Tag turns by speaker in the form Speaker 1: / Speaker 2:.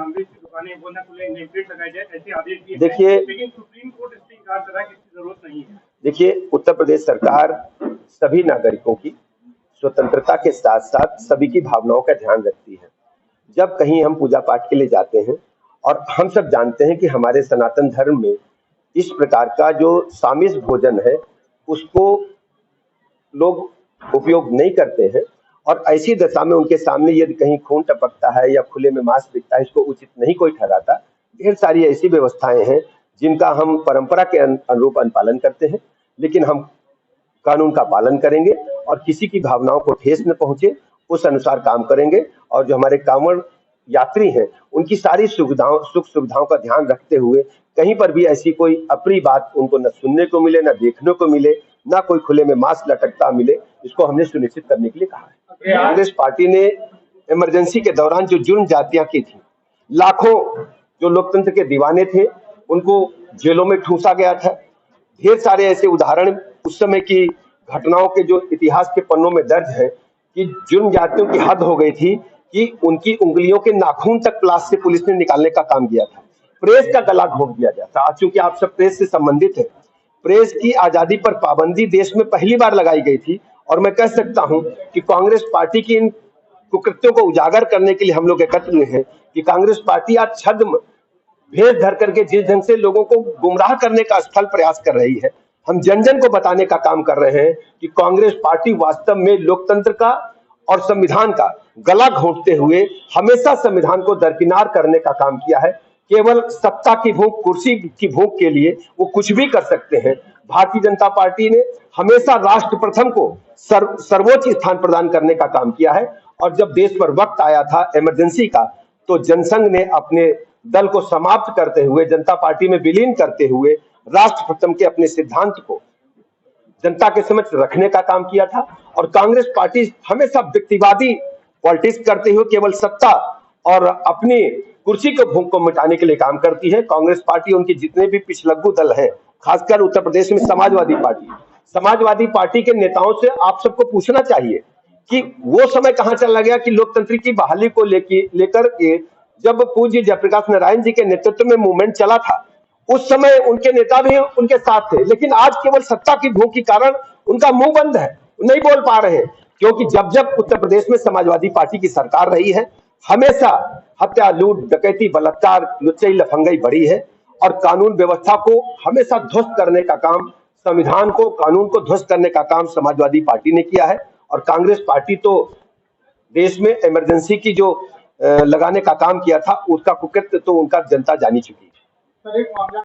Speaker 1: नामदेव की दुकानें वो न खुले, नेम प्लेट लगाए जाए, ऐसे आदेश दिए।
Speaker 2: देखिए,
Speaker 1: लेकिन सुप्रीम कोर्ट इससे इनकार कर रहा है कि इसकी जरूरत नहीं है।
Speaker 2: देखिए, उत्तर प्रदेश सरकार सभी नागरिकों की स्वतंत्रता के साथ साथ सभी की भावनाओं का ध्यान रखती है। जब कहीं हम पूजा पाठ के लिए जाते हैं, और हम सब जानते हैं कि हमारे सनातन धर्म में इस प्रकार का जो सामिष्ट भोजन है उसको लोग उपयोग नहीं करते हैं, और ऐसी दशा में उनके सामने यदि कहीं खून टपकता है या खुले में मांस बिकता है, इसको उचित नहीं कोई ठहराता। ढेर सारी ऐसी व्यवस्थाएं हैं जिनका हम परंपरा के अनुरूप अनुपालन करते हैं, लेकिन हम कानून का पालन करेंगे और किसी की भावनाओं को ठेस न पहुंचे उस अनुसार काम करेंगे। और जो हमारे कांवड़ यात्री हैं उनकी सारी सुविधाओं, सुख सुविधाओं का ध्यान रखते हुए कहीं पर भी ऐसी कोई अप्रिय बात उनको न सुनने को मिले, न देखने को मिले, ना कोई खुले में मांस लटकता मिले, इसको हमने सुनिश्चित करने के लिए कहा है। कांग्रेस पार्टी ने इमरजेंसी के दौरान जो जुर्म जातियां की थी, लाखों जो लोकतंत्र के दीवाने थे उनको जेलों में ठूंसा गया था। ढेर सारे ऐसे उदाहरण उस समय की घटनाओं के जो इतिहास के पन्नों में दर्ज है कि जुर्म जातियों की हद हो गई थी कि उनकी उंगलियों के नाखून तक प्लास से पुलिस ने निकालने का काम किया था। प्रेस का गला घोंट दिया गया था। चूंकि आप सब प्रेस से संबंधित है, प्रेस की आजादी पर पाबंदी देश में पहली बार लगाई गई थी, और मैं कह सकता हूं कि कांग्रेस पार्टी की इन कुकृत्यों को उजागर करने के लिए हम लोग एकत्र हुए हैं कि कांग्रेस पार्टी आज छद्म भेष धर करके जिस ढंग से लोगों को गुमराह करने का असफल प्रयास कर रही है, हम जन जन को बताने का काम कर रहे हैं कि कांग्रेस पार्टी वास्तव में लोकतंत्र का और संविधान का गला घोंटते हुए हमेशा संविधान को दरकिनार करने का काम किया है। केवल सत्ता की भूख, कुर्सी की भूख के लिए वो कुछ भी कर सकते हैं। भारतीय जनता पार्टी ने हमेशा राष्ट्र प्रथम को सर्वोच्च स्थान प्रदान करने का काम किया है, और जब देश पर वक्त आया था इमरजेंसी का, तो जनसंघ ने अपने दल को समाप्त करते हुए, जनता पार्टी में विलीन करते हुए राष्ट्र प्रथम के अपने सिद्धांत को जनता के समक्ष रखने का काम किया था। और कांग्रेस पार्टी हमेशा व्यक्तिवादी पॉलिटिक्स करते हुए केवल सत्ता और अपनी कुर्सी के भूख को मिटाने के लिए काम करती है। कांग्रेस पार्टी, उनके जितने भी पिछलग्गू दल हैं, खासकर उत्तर प्रदेश में समाजवादी पार्टी के नेताओं से आप सबको पूछना चाहिए कि वो समय कहां चला गया कि लोकतंत्र की बहाली को लेकर के जब पूज्य जयप्रकाश नारायण जी के नेतृत्व में मूवमेंट चला था, उस समय उनके नेता भी उनके साथ थे, लेकिन आज केवल सत्ता की भूख के कारण उनका मुंह बंद है, नहीं बोल पा रहे हैं। क्योंकि जब जब उत्तर प्रदेश में समाजवादी पार्टी की सरकार रही है, हमेशा हत्या, लूट, डकैती, बलात्कार, लुच्चाई, लफंगाई बढ़ी है, और कानून व्यवस्था को हमेशा ध्वस्त करने का काम, संविधान को, कानून को ध्वस्त करने का काम समाजवादी पार्टी ने किया है। और कांग्रेस पार्टी तो देश में इमरजेंसी की जो लगाने का काम किया था, उसका कुकृत्य तो उनका जनता जानी चुकी है।